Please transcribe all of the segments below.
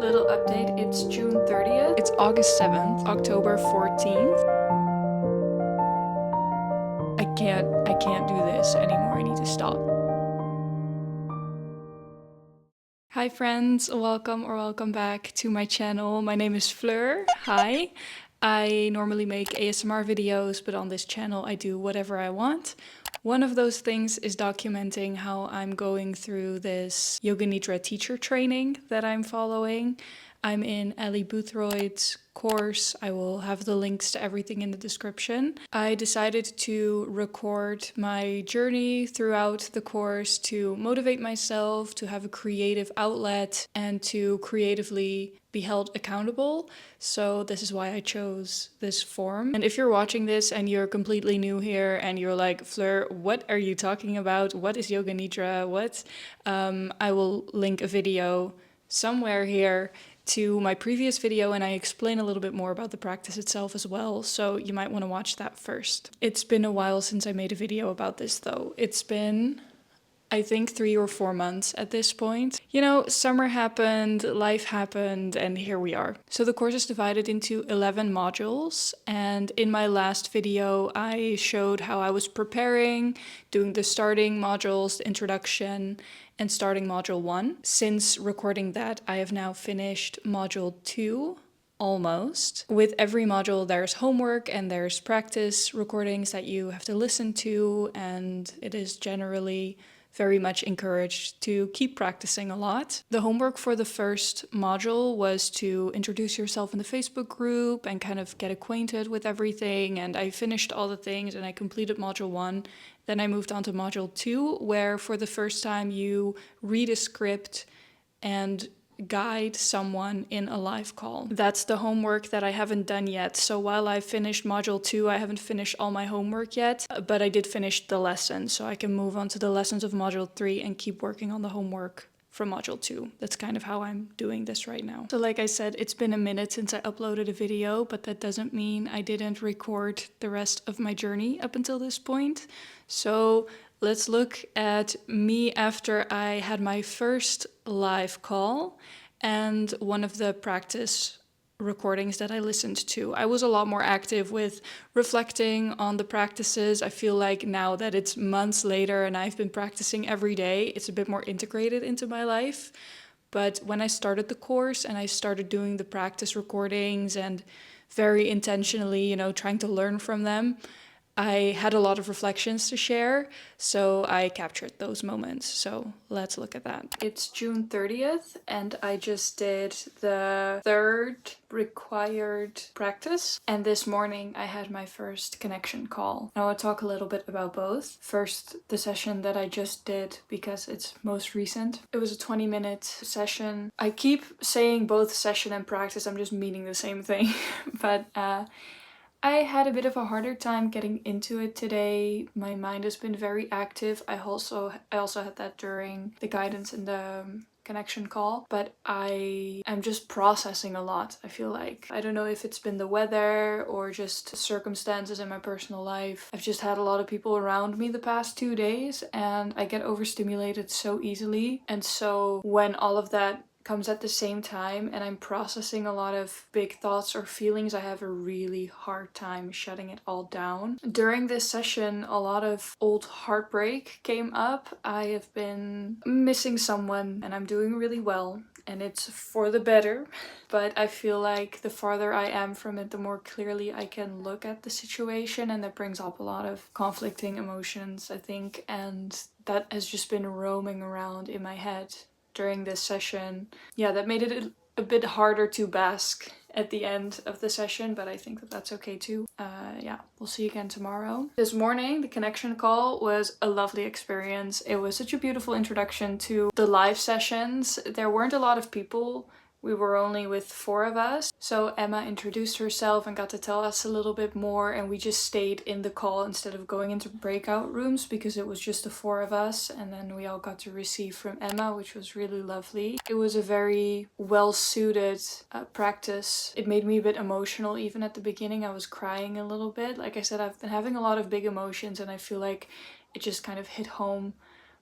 Little update, it's June 30th. It's August 7th, October 14th. I can't do this anymore. I need to stop. Hi friends, welcome back to my channel. My name is Fleur. Hi. I normally make ASMR videos, but on this channel I do whatever I want. One of those things is documenting how I'm going through this Yoga Nidra Teacher Training that I'm following. I'm in Ali Boothroyd's course. I will have the links to everything in the description. I decided to record my journey throughout the course to motivate myself, to have a creative outlet, and to creatively be held accountable. So this is why I chose this form. And if you're watching this and you're completely new here and you're like, Fleur, what are you talking about? What is Yoga Nidra? What? I will link a video somewhere here to my previous video, and I explain a little bit more about the practice itself as well, so you might want to watch that first. It's been a while since I made a video about this though. It's been, I think, 3 or 4 months at this point. You know, summer happened, life happened, and here we are. So the course is divided into 11 modules, and in my last video I showed how I was preparing, doing the starting modules, the introduction, and starting module 1. Since recording that, I have now finished module 2. Almost. With every module there's homework and there's practice recordings that you have to listen to, and it is generally very much encouraged to keep practicing a lot. The homework for the first module was to introduce yourself in the Facebook group and kind of get acquainted with everything, and I finished all the things and I completed module 1. Then I moved on to module 2, where for the first time you read a script and guide someone in a live call. That's the homework that I haven't done yet. So while I finished module 2, I haven't finished all my homework yet, but I did finish the lesson, so I can move on to the lessons of module 3 and keep working on the homework from module 2. That's kind of how I'm doing this right now. So like I said, it's been a minute since I uploaded a video, but that doesn't mean I didn't record the rest of my journey up until this point. So let's look at me after I had my first live call and one of the practice recordings that I listened to. I was a lot more active with reflecting on the practices. I feel like now that it's months later and I've been practicing every day, it's a bit more integrated into my life. But when I started the course and I started doing the practice recordings and very intentionally, you know, trying to learn from them, I had a lot of reflections to share, so I captured those moments. So let's look at that. It's June 30th and I just did the third required practice. And this morning I had my first connection call. Now I'll talk a little bit about both. First, the session that I just did because it's most recent. It was a 20-minute session. I keep saying both session and practice, I'm just meaning the same thing. But I had a bit of a harder time getting into it today. My mind has been very active. I also had that during the guidance and the connection call, but I am just processing a lot, I feel like. I don't know if it's been the weather or just circumstances in my personal life. I've just had a lot of people around me the past 2 days and I get overstimulated so easily. And so when all of that comes at the same time and I'm processing a lot of big thoughts or feelings, I have a really hard time shutting it all down. During this session, a lot of old heartbreak came up. I have been missing someone and I'm doing really well and it's for the better, but I feel like the farther I am from it, the more clearly I can look at the situation, and that brings up a lot of conflicting emotions, I think, and that has just been roaming around in my head during this session. Yeah, that made it a bit harder to bask at the end of the session, but I think that that's okay too. Yeah, we'll see you again tomorrow. This morning, the connection call was a lovely experience. It was such a beautiful introduction to the live sessions. There weren't a lot of people. We were only with 4 of us. So Emma introduced herself and got to tell us a little bit more, and we just stayed in the call instead of going into breakout rooms because it was just the 4 of us, and then we all got to receive from Emma, which was really lovely. It was a very well-suited practice. It made me a bit emotional even at the beginning. I was crying a little bit. Like I said, I've been having a lot of big emotions and I feel like it just kind of hit home.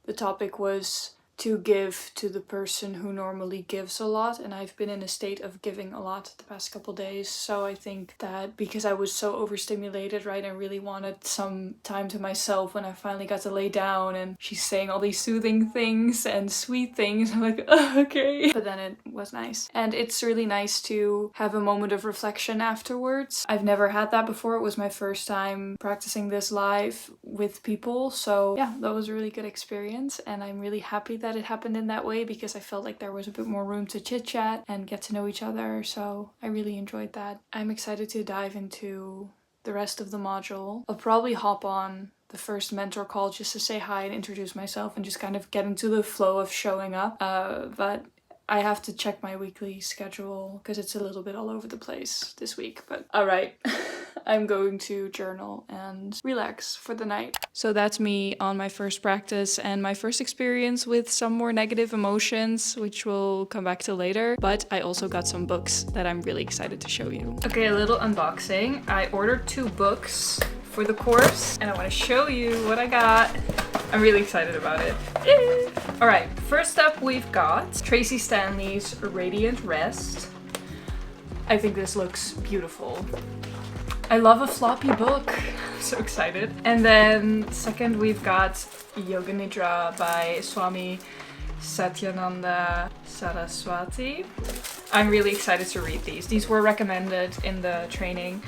The topic was to give to the person who normally gives a lot, and I've been in a state of giving a lot the past couple days. So I think that because I was so overstimulated, right, I really wanted some time to myself when I finally got to lay down and she's saying all these soothing things and sweet things. I'm like, oh, okay. But then it was nice. And it's really nice to have a moment of reflection afterwards. I've never had that before. It was my first time practicing this live with people. So yeah, that was a really good experience. And I'm really happy that it happened in that way because I felt like there was a bit more room to chit chat and get to know each other. So I really enjoyed that. I'm excited to dive into the rest of the module. I'll probably hop on the first mentor call just to say hi and introduce myself and just kind of get into the flow of showing up. But I have to check my weekly schedule because it's a little bit all over the place this week. But all right, I'm going to journal and relax for the night. So that's me on my first practice and my first experience with some more negative emotions, which we'll come back to later. But I also got some books that I'm really excited to show you. Okay, a little unboxing. I ordered 2 books for the course and I want to show you what I got. I'm really excited about it. All right, first up we've got Tracy Stanley's Radiant Rest. I think this looks beautiful. I love a floppy book. I'm so excited. And then second we've got Yoga Nidra by Swami Satyananda Saraswati. I'm really excited to read these. These were recommended in the training.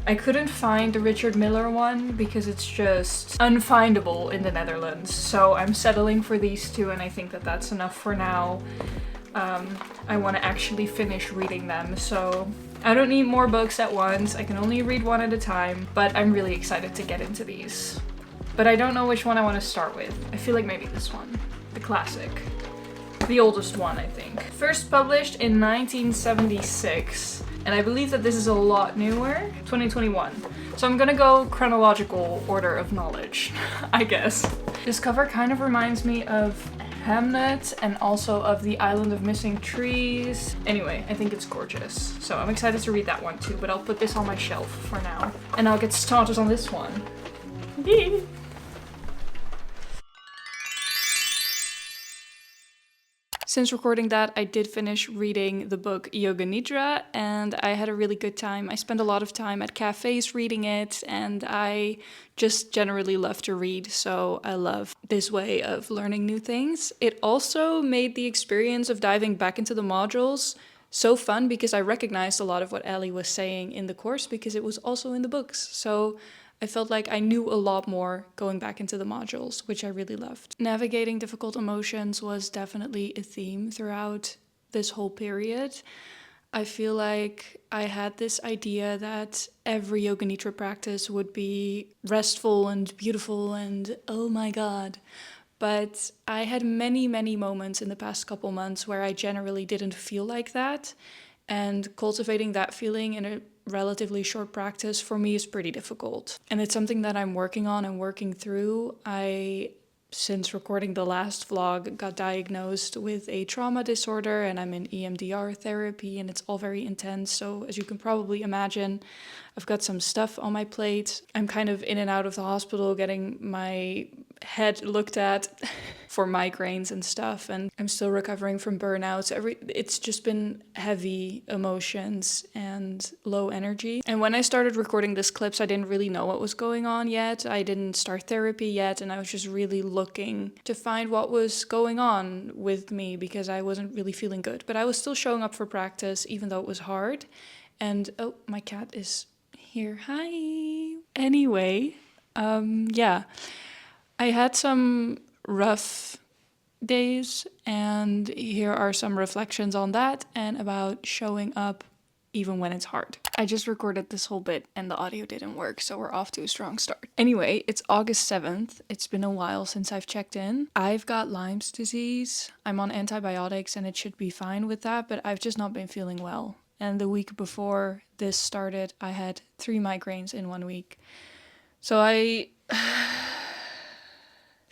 I couldn't find the Richard Miller one because it's just unfindable in the Netherlands. So I'm settling for these 2 and I think that that's enough for now. I want to actually finish reading them. So I don't need more books at once. I can only read one at a time, but I'm really excited to get into these. But I don't know which one I want to start with. I feel like maybe this one, the classic. The oldest one, I think. First published in 1976. And I believe that this is a lot newer, 2021. So I'm gonna go chronological order of knowledge, I guess. This cover kind of reminds me of Hamnet and also of The Island of Missing Trees. Anyway, I think it's gorgeous. So I'm excited to read that one too, but I'll put this on my shelf for now. And I'll get started on this one. Since recording that, I did finish reading the book Yoga Nidra and I had a really good time. I spent a lot of time at cafes reading it and I just generally love to read, so I love this way of learning new things. It also made the experience of diving back into the modules so fun because I recognized a lot of what Ellie was saying in the course because it was also in the books. So I felt like I knew a lot more going back into the modules, which I really loved. Navigating difficult emotions was definitely a theme throughout this whole period. I feel like I had this idea that every Yoga Nidra practice would be restful and beautiful and oh my god. But I had many, many moments in the past couple months where I generally didn't feel like that. And cultivating that feeling in a relatively short practice for me is pretty difficult. And it's something that I'm working on and working through. Since recording the last vlog, got diagnosed with a trauma disorder and I'm in EMDR therapy and it's all very intense. So as you can probably imagine, I've got some stuff on my plate. I'm kind of in and out of the hospital getting my head looked at for migraines and stuff, and I'm still recovering from burnouts. It's just been heavy emotions and low energy. And when I started recording these clips, I didn't really know what was going on yet. I didn't start therapy yet, and I was just really looking to find what was going on with me because I wasn't really feeling good. But I was still showing up for practice, even though it was hard. And oh, my cat is here. Hi. Anyway, yeah. I had some rough days, and here are some reflections on that and about showing up even when it's hard. I just recorded this whole bit and the audio didn't work, so we're off to a strong start. Anyway, it's August 7th. It's been a while since I've checked in. I've got Lyme's disease. I'm on antibiotics and it should be fine with that, but I've just not been feeling well. And the week before this started, I had 3 migraines in 1 week. So I've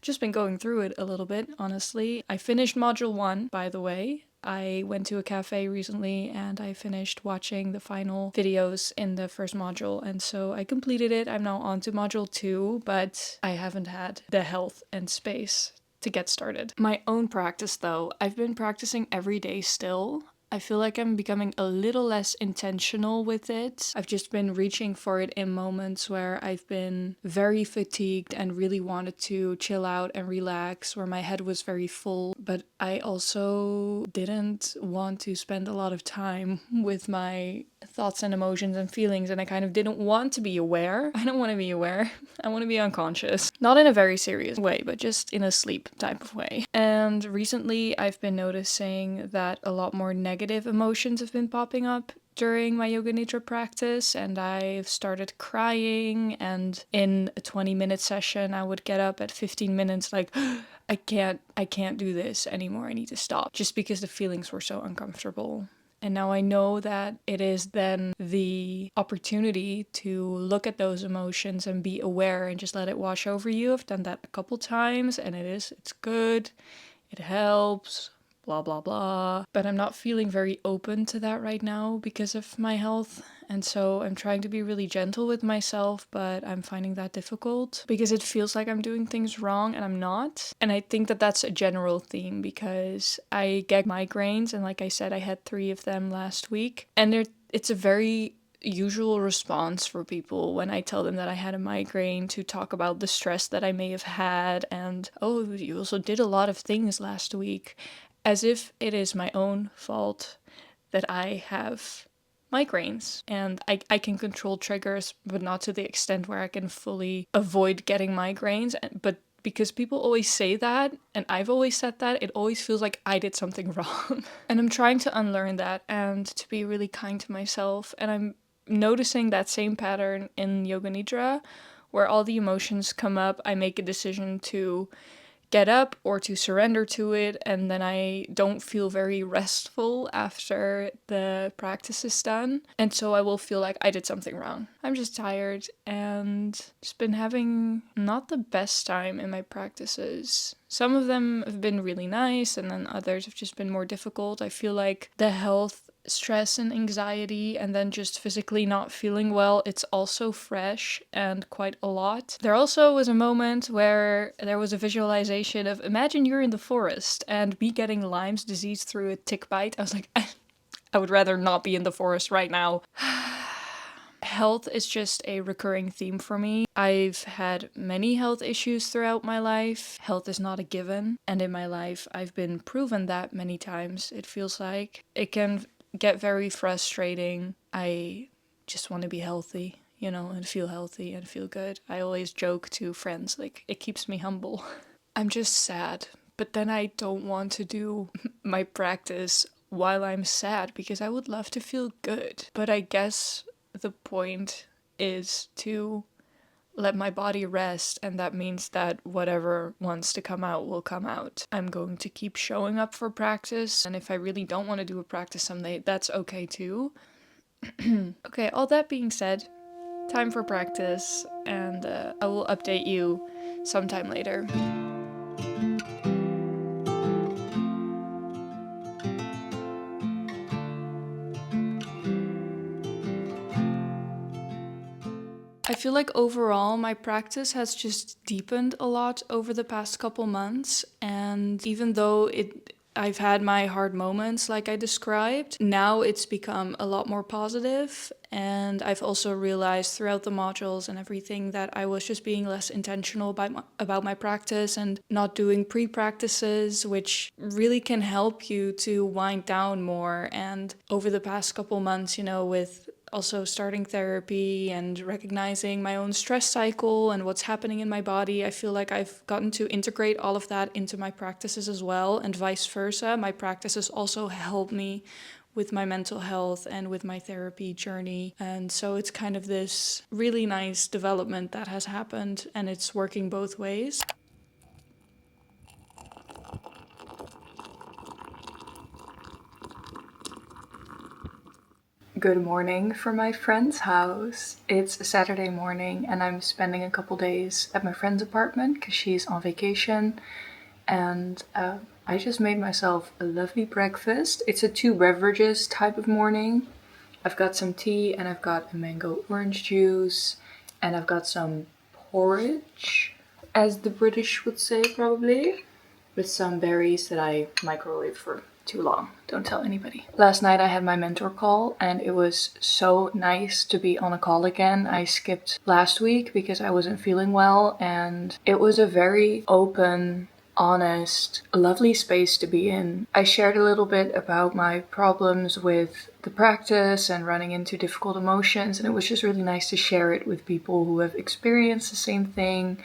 just been going through it a little bit, honestly. I finished module 1, by the way. I went to a cafe recently and I finished watching the final videos in the first module, and so I completed it. I'm now on to module 2, but I haven't had the health and space to get started. My own practice though, I've been practicing every day still. I feel like I'm becoming a little less intentional with it. I've just been reaching for it in moments where I've been very fatigued and really wanted to chill out and relax, where my head was very full. But I also didn't want to spend a lot of time with my thoughts and emotions and feelings, and I kind of didn't want to be aware. I don't want to be aware. I want to be unconscious. Not in a very serious way, but just in a sleep type of way. And recently I've been noticing that a lot more negative emotions have been popping up during my Yoga Nidra practice, and I've started crying, and in a 20-minute session I would get up at 15 minutes like I can't do this anymore. I need to stop, just because the feelings were so uncomfortable. And now I know that it is then the opportunity to look at those emotions and be aware and just let it wash over you. I've done that a couple times and it's good. It helps. Blah, blah, blah. But I'm not feeling very open to that right now because of my health. And so I'm trying to be really gentle with myself, but I'm finding that difficult because it feels like I'm doing things wrong and I'm not. And I think that that's a general theme because I get migraines, and like I said, I had 3 of them last week. And it's a very usual response for people when I tell them that I had a migraine to talk about the stress that I may have had and, oh, you also did a lot of things last week, as if it is my own fault that I have migraines and I can control triggers, but not to the extent where I can fully avoid getting migraines. But because people always say that, and I've always said that, it always feels like I did something wrong. And I'm trying to unlearn that and to be really kind to myself. And I'm noticing that same pattern in Yoga Nidra, where all the emotions come up, I make a decision to get up or to surrender to it, and then I don't feel very restful after the practice is done, and so I will feel like I did something wrong. I'm just tired and just been having not the best time in my practices. Some of them have been really nice, and then others have just been more difficult. I feel like the health stress and anxiety and then just physically not feeling well, it's also fresh and quite a lot. There also was a moment where there was a visualization of, imagine you're in the forest and me getting Lyme's disease through a tick bite. I was like, I would rather not be in the forest right now. Health is just a recurring theme for me. I've had many health issues throughout my life. Health is not a given, and in my life I've been proven that many times. It feels like it can get very frustrating. I just want to be healthy, and feel healthy and feel good. I always joke to friends, like, it keeps me humble. I'm just sad, but then I don't want to do my practice while I'm sad because I would love to feel good. But I guess the point is to let my body rest, and that means that whatever wants to come out will come out. I'm going to keep showing up for practice, and if I really don't want to do a practice someday, that's okay too. Okay, all that being said, time for practice, and I will update you sometime later. I feel like overall my practice has just deepened a lot over the past couple months, and even though I've had my hard moments like I described, now it's become a lot more positive, and I've also realized throughout the modules and everything that I was just being less intentional about my practice and not doing pre-practices, which really can help you to wind down more. And over the past couple months, with also starting therapy and recognizing my own stress cycle and what's happening in my body, I feel like I've gotten to integrate all of that into my practices as well, and vice versa. My practices also help me with my mental health and with my therapy journey. And so it's kind of this really nice development that has happened, and it's working both ways. Good morning from my friend's house. It's a Saturday morning and I'm spending a couple days at my friend's apartment because she's on vacation. And I just made myself a lovely breakfast. It's a 2 beverages type of morning. I've got some tea and I've got a mango orange juice and I've got some porridge, as the British would say probably. with some berries that I microwaved for too long. Don't tell anybody. Last night I had my mentor call and it was so nice to be on a call again. I skipped last week because I wasn't feeling well, and it was a very open, honest, lovely space to be in. I shared a little bit about my problems with the practice and running into difficult emotions, and it was just really nice to share it with people who have experienced the same thing,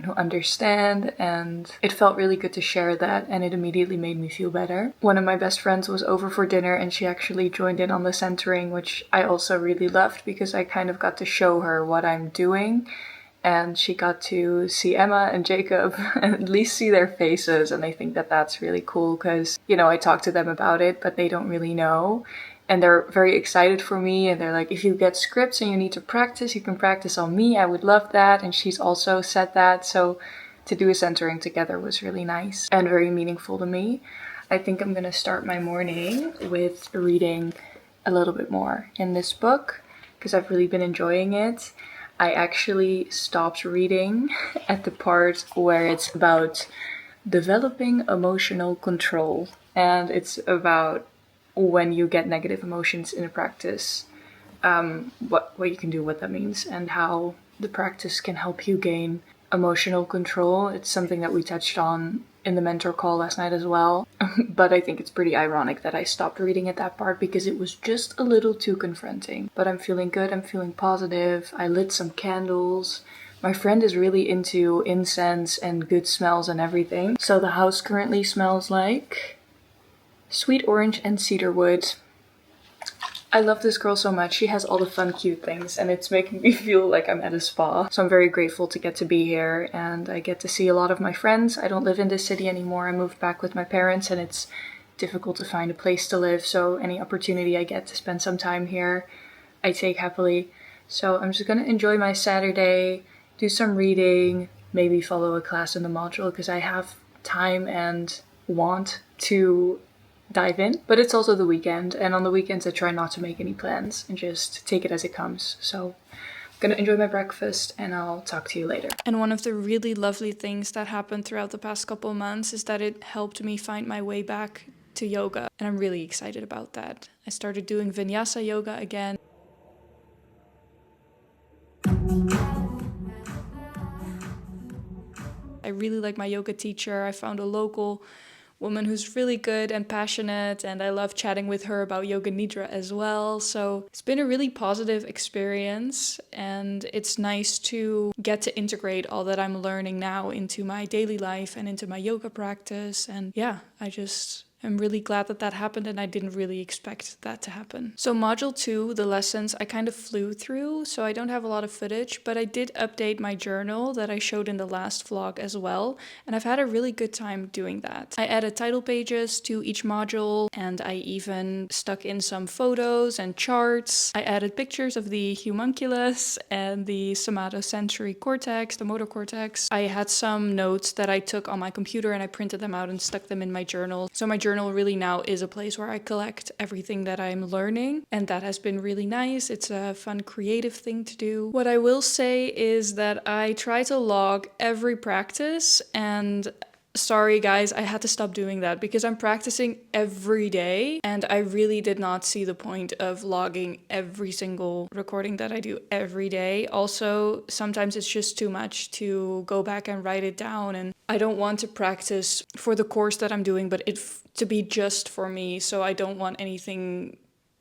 who understand, and it felt really good to share that, and it immediately made me feel better. One of my best friends was over for dinner and she actually joined in on the centering, which I also really loved because I kind of got to show her what I'm doing, and she got to see Emma and Jacob and at least see their faces, and I think that that's really cool because, you know, I talk to them about it, but they don't really know. And they're very excited for me, and they're like, if you get scripts and you need to practice, you can practice on me. I would love that. And she's also said that. So to do a centering together was really nice and very meaningful to me. I think I'm going to start my morning with reading a little bit more in this book because I've really been enjoying it. I actually stopped reading at the part where it's about developing emotional control, and it's about when you get negative emotions in a practice, what you can do, what that means, and how the practice can help you gain emotional control. It's something that we touched on in the mentor call last night as well. But I think it's pretty ironic that I stopped reading at that part because it was just a little too confronting. But I'm feeling good, I'm feeling positive. I lit some candles. My friend is really into incense and good smells and everything. So the house currently smells like sweet orange and cedarwood. I love this girl so much. She has all the fun, cute things, and it's making me feel like I'm at a spa. So I'm very grateful to get to be here, and I get to see a lot of my friends. I don't live in this city anymore. I moved back with my parents, and it's difficult to find a place to live. So any opportunity I get to spend some time here, I take happily. So I'm just gonna enjoy my Saturday, do some reading, maybe follow a class in the module because I have time and want to dive in. But it's also the weekend, and on the weekends I try not to make any plans and just take it as it comes. So I'm gonna enjoy my breakfast and I'll talk to you later. And one of the really lovely things that happened throughout the past couple of months is that it helped me find my way back to yoga, and I'm really excited about that. I started doing vinyasa yoga again. I really like my yoga teacher. I found a local woman who's really good and passionate, and I love chatting with her about Yoga Nidra as well. So it's been a really positive experience, and it's nice to get to integrate all that I'm learning now into my daily life and into my yoga practice. And yeah, I'm really glad that that happened, and I didn't really expect that to happen. So module 2, the lessons, I kind of flew through, so I don't have a lot of footage, but I did update my journal that I showed in the last vlog as well, and I've had a really good time doing that. I added title pages to each module, and I even stuck in some photos and charts. I added pictures of the homunculus and the somatosensory cortex, the motor cortex. I had some notes that I took on my computer and I printed them out and stuck them in my journal. So my journal really now is a place where I collect everything that I'm learning, and that has been really nice. It's a fun, creative thing to do. What I will say is that I try to log every practice, and sorry guys, I had to stop doing that because I'm practicing every day and I really did not see the point of logging every single recording that I do every day. Also, sometimes it's just too much to go back and write it down, and I don't want to practice for the course that I'm doing, but to be just for me, so I don't want anything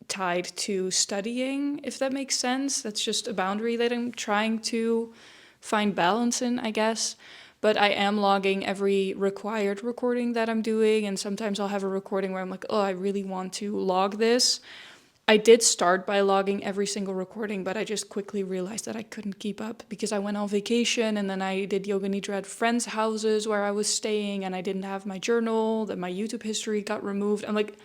tied to studying, if that makes sense. That's just a boundary that I'm trying to find balance in, I guess. But I am logging every required recording that I'm doing, and sometimes I'll have a recording where I'm like, oh, I really want to log this. I did start by logging every single recording, but I just quickly realized that I couldn't keep up because I went on vacation, and then I did Yoga Nidra at friends' houses where I was staying, and I didn't have my journal, that my YouTube history got removed. I'm like,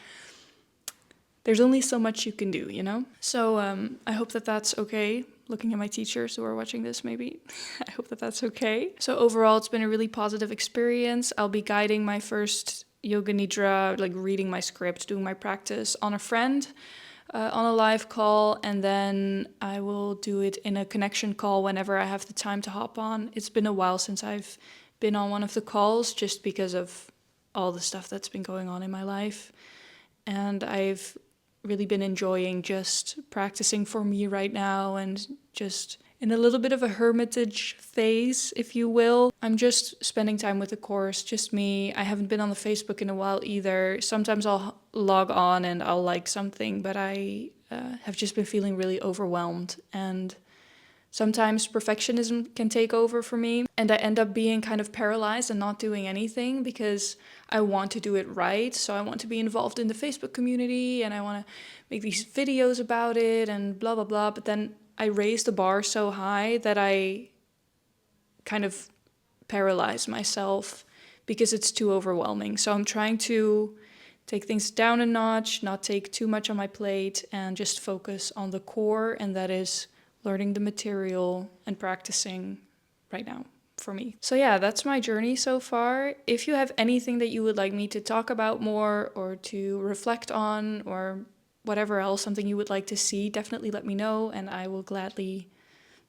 there's only so much you can do, you know? So I hope that that's okay. Looking at my teachers who are watching this, maybe. I hope that that's okay. So overall, it's been a really positive experience. I'll be guiding my first Yoga Nidra, like reading my script, doing my practice on a friend, on a live call, and then I will do it in a connection call whenever I have the time to hop on. It's been a while since I've been on one of the calls just because of all the stuff that's been going on in my life. And I've really been enjoying just practicing for me right now and just in a little bit of a hermitage phase, if you will. I'm just spending time with the course, just me. I haven't been on the Facebook in a while either. Sometimes I'll log on and I'll like something, but I have just been feeling really overwhelmed. And sometimes perfectionism can take over for me, and I end up being kind of paralyzed and not doing anything because I want to do it right. So I want to be involved in the Facebook community and I want to make these videos about it and blah, blah, blah. But then I raise the bar so high that I kind of paralyze myself because it's too overwhelming. So I'm trying to take things down a notch, not take too much on my plate, and just focus on the core, and that is learning the material and practicing right now for me. So yeah, that's my journey so far. If you have anything that you would like me to talk about more or to reflect on or whatever else, something you would like to see, definitely let me know and I will gladly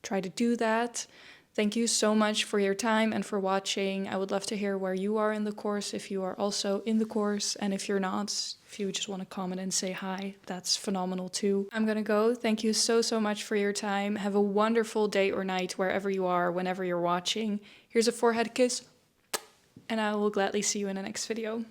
try to do that. Thank you so much for your time and for watching. I would love to hear where you are in the course, if you are also in the course, and if you're not, if you just want to comment and say hi, that's phenomenal too. I'm gonna go. Thank you so, so much for your time. Have a wonderful day or night wherever you are, whenever you're watching. Here's a forehead kiss, and I will gladly see you in the next video.